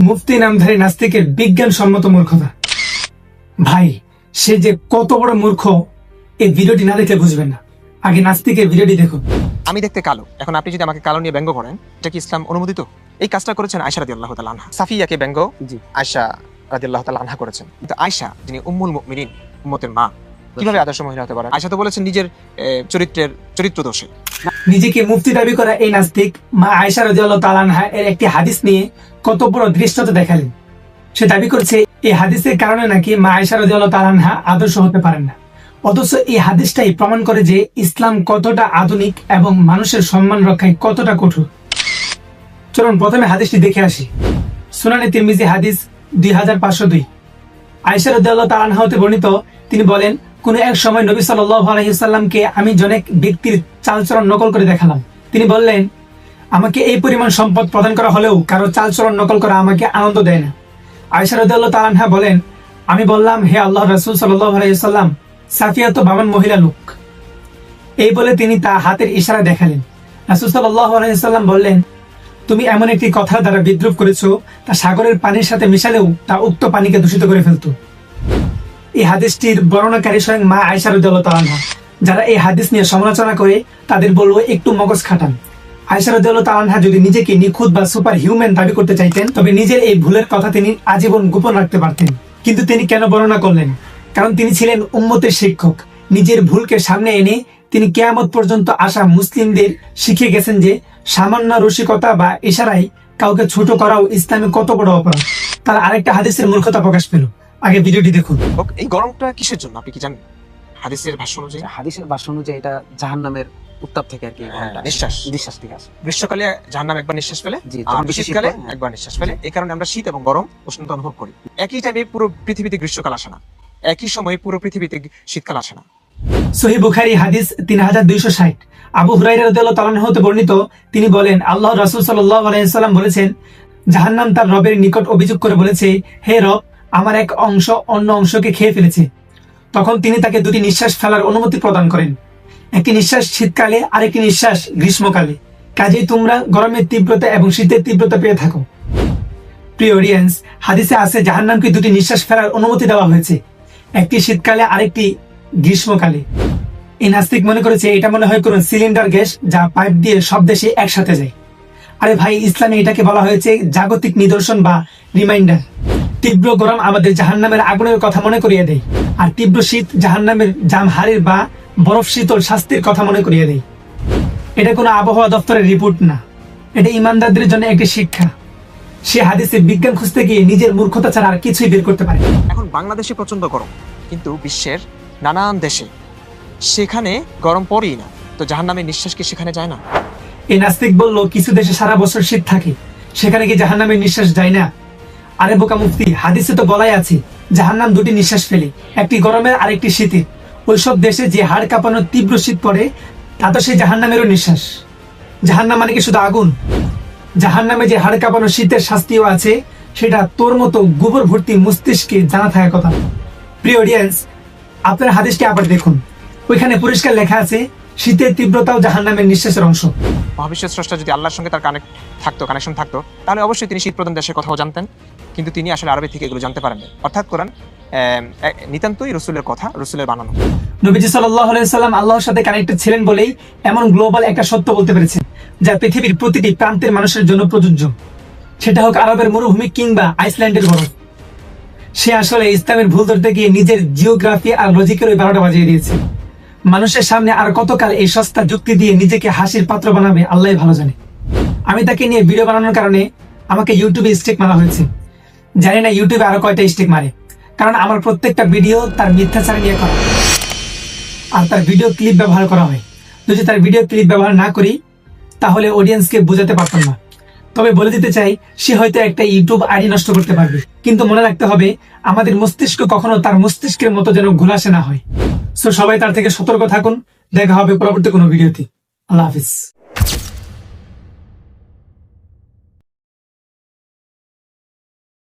মুফতি নামধারী নাস্তিকের বিজ্ঞানসম্মত মূর্খতা। ভাই, সে যে কত বড় মূর্খ এই ভিডিওটি না দেখলে বুঝবেন না। আগে নাস্তিকের ভিডিওটি দেখুন। আমি দেখতে কালো, এখন আপনি যদি আমাকে কালো নিয়ে ব্যঙ্গ করেন, এটা কি ইসলাম অনুমোদিত? এই কাজটা করেছেন আয়েশা রাদিয়াল্লাহু তাআলা আনহা। সাফিয়াকে ব্যঙ্গ আয়েশা রাদিয়াল্লাহু তাআলা আনহা করেছেন। কিন্তু আয়েশা, যিনি উম্মুল মুমিনিন, উম্মতের মা, কিভাবে আদর্শ মহিলা হতে পারেন? আয়েশা তো বলেছেন নিজের চরিত্র দোষে। নিজেকে মুফতি দাবি করা এই নাস্তিক মা আয়েশা রাদিয়াল্লাহু তাআলা আনহা এর একটি হাদিস নিয়ে কত বড় দৃষ্টতা দেখালেন। সে দাবি করছে এই হাদিসের কারণে নাকি মা আয়েশা রাদিয়াল্লাহু তাআলা আনহা আদর্শ হতে পারেন না। অথচ এই হাদিসটাই প্রমাণ করে যে ইসলাম কতটা আধুনিক এবং মানুষের সম্মান রক্ষায় কতটা কঠোর। চলুন প্রথমে হাদিসটি দেখে আসি। সুনানে তিরমিজি হাদিস 2502। আয়েশা রাদিয়াল্লাহু তাআলা আনহা হতে বর্ণিত, তিনি বলেন, কোন এক সময় নবী সাল্লাল্লাহু আলাইহি ওয়াসাল্লামকে আমি জনক ব্যক্তির চালচলন নকল করে দেখালাম। তিনি বললেন, আমাকে এই পরিমাণ সম্পদ প্রদান করা হলেও কারো চালচলন নকল করা আমাকে আনন্দ দেয় না। আয়েশা রাদিয়াল্লাহু তাআলা আনহা বলেন, আমি বললাম, হে আল্লাহর রাসূল সাল্লাল্লাহু আলাইহি ওয়াসাল্লাম, সাফিয়া তো বামন মহিলা লোক। এই বলে তিনি তা হাতের ইশারা দেখালেন। রাসূল সাল্লাল্লাহু আলাইহি ওয়াসাল্লাম বললেন, তুমি এমন একটি কথা দ্বারা বিদ্রুপ করেছো তা সাগরের পানির সাথে মিশালেও তা উক্ত পানিকে দূষিত করে ফেলতো। এই হাদিসটির বর্ণনাকারী স্বয়ং মা আয়েশা রাদিয়াল্লাহু তাআলা আনহা। যারা এই হাদিস নিয়ে সমালোচনা করে তাদের বলবো একটু মগজ খাটান। আয়েশা রাদিয়াল্লাহু তাআলা আনহা যদি নিজেকে নিখুঁত বা সুপার হিউম্যান দাবি করতে চাইতেন, তবে নিজের এই ভুলের কথা তিনি আজীবন গোপন রাখতে পারতেন। কিন্তু তিনি কেন বর্ণনা করলেন? কারণ তিনি ছিলেন উম্মতের শিক্ষক। নিজের ভুলকে সামনে এনে তিনি কিয়ামত পর্যন্ত আসা মুসলিমদের শিখিয়ে গেছেন যে সামান্য রসিকতা বা ইশারায় কাউকে ছোট করাও ইসলামে কত বড় অপরাধ। তার আরেকটা হাদিসের মূর্খতা প্রকাশ পেল। আগে ভিডিওটি দেখুন। এই গরমটা কিসের জন্য আপনি কি জানেন? হাদিসের ভাষ্য অনুযায়ী এটা জাহান্নামের উত্তাপ থেকে আর কি নিঃশ্বাস ঠিক আছে। গ্রীষ্মকালে জাহান্নাম একবার নিশ্বাস ফেলে, আর শীতকালে একবার নিশ্বাস ফেলে। এই কারণে আমরা শীত এবং গরম উষ্ণতা অনুভব করি। একই টাইমে পুরো পৃথিবীতে গ্রীষ্মকাল আসে না, একই সময়ে পুরো পৃথিবীতে শীতকাল আসে না। সহিহ বুখারী হাদিস 3260। আবু হুরায়রা রাদিয়াল্লাহু তাআলা আনহু হতে বর্ণিত, তিনি বলেন, আল্লাহর রাসূল সাল্লাল্লাহু আলাইহি ওয়াসাল্লাম বলেছেন, জাহান্নাম তার রবের নিকট অভিযোগ করে বলেছে, হে রব, আমার এক অংশ অন্য অংশকে খেয়ে ফেলেছে। তখন তিনি তাকে দুটি নিঃশ্বাস ফেলার অনুমতি প্রদান করেন, একটি নিঃশ্বাস শীতকালে, আরেকটি নিঃশ্বাস গ্রীষ্মকালে। কাজেই তোমরা গরমের তীব্রতা এবং শীতের তীব্রতা পেয়ে থাকো। প্রিয় অডিয়েন্স, হাদিসে আছে জাহান্নামকে দুটি নিঃশ্বাস ফেলার অনুমতি দেওয়া হয়েছে, একটি শীতকালে, আরেকটি গ্রীষ্মকালে। এই নাস্তিক মনে করেছে এটা মনে হয় কোন সিলিন্ডার গ্যাস যা পাইপ দিয়ে সব দেশে একসাথে যায়। আরে ভাই, ইসলামে এটাকে বলা হয়েছে জাগতিক নিদর্শন বা রিমাইন্ডার। তীব্র গরম আমাদের জাহান্নামের আগুনের কথা মনে করিয়ে দেয়, আর তীব্র শীত জাহান্নামের জামহারির বা বরফ শীতল শাস্তির কথা মনে করিয়ে দেয়। এটা কোনো আবহাওয়া দপ্তরের রিপোর্ট না, এটা ইমানদারদের জন্য একটি শিক্ষা। সে হাদিসে বিজ্ঞান খুঁজতে গিয়ে নিজের মূর্খতা ছাড়া আর কিছুই বের করতে পারে। এখন বাংলাদেশে প্রচন্ড গরম, কিন্তু বিশ্বের নানান দেশে সেখানে গরম পড়েই না, তো জাহান্নামের নিঃশ্বাস কি সেখানে যায় না? এই নাস্তিক বলল, কিছু দেশে সারা বছর শীত থাকে, সেখানে কি জাহান্নামের নিঃশ্বাস যায় না? আরে বোকা মুফতি, হাদিসে তো বলাই আছে জাহান্নাম দুটি নিঃশ্বাস ফেলে, একটি গরমের আরেকটি শীতের। ওইসব দেশে যে হাড় কাঁপানো তীব্র শীত পড়ে তা তো সেই জাহান্নামেরও নিঃশ্বাস। জাহান্নাম মানে কি শুধু আগুন? জাহান্নামে যে হাড় কাঁপানো শীতের শাস্তিও আছে, সেটা তোর মতো গোবর ভর্তি মস্তিষ্কে জানা থাকার কথা। প্রিয় অডিয়েন্স, আপনার হাদিসটি আবার দেখুন। ওইখানে পরিষ্কার লেখা আছে শীতের তীব্রতাও জাহান্নামের নিঃশ্বাসের অংশ। মহাবিশ্বের স্রষ্টা যদি আল্লাহর সঙ্গে তার কানেকশন থাকতো, তাহলে অবশ্যই তিনি শীত প্রধান দেশের কথাও জানতেন, কিন্তু তিনি আসলে আরবি থেকে এগুলো জানতে পারেন। অর্থাৎ কোরআন নিতান্তই রসুলের কথা, রসুলের বানানো। নবীজি সাল্লাল্লাহু আলাইহি ওয়াসাল্লাম আল্লাহর সাথে কানেক্টেড ছিলেন বলেই এমন গ্লোবাল একটা সত্য বলতে পেরেছেন, যা পৃথিবীর প্রতিটি প্রান্তের মানুষের জন্য প্রযোজ্য। সেটা হোক আরবের মরুভূমি কিংবা আইসল্যান্ডের বরফ। সে আসলে ইসলামের ভুল ধরতে গিয়ে নিজের জিওগ্রাফি আর লজিকের ওই 12টা বাজিয়ে দিয়েছে। মানুষের সামনে আর কতকাল এই সস্তা যুক্তি দিয়ে নিজেকে হাসির পাত্র বানাবে আল্লাহই ভালো জানে। আমি তাকে নিয়ে ভিডিও বানানোর কারণে আমাকে ইউটিউবে স্ট্রিক মারা হয়েছে। জানি না ইউটিউবে আরো কয়টা স্ট্রিক মারে, কারণ আমার প্রত্যেকটা ভিডিও তার মিথ্যাচার নিয়ে করা আর তার ভিডিও ক্লিপ ব্যবহার করা হয়। যদি তার ভিডিও ক্লিপ ব্যবহার না করি তাহলে অডিয়েন্সকে বোঝাতে পারতাম না। তবে বলে দিতে চাই, সে হয়তো একটা ইউটিউব আইডি নষ্ট করতে পারবে, কিন্তু মনে রাখতে হবে আমাদের মস্তিষ্ক কখনো তার মস্তিষ্কের মতো যেন ঘোলাসে না হয়। সো সবাই তার থেকে সতর্ক থাকুন। দেখা হবে পরবর্তী কোনো ভিডিওতে। আল্লাহ হাফিজ।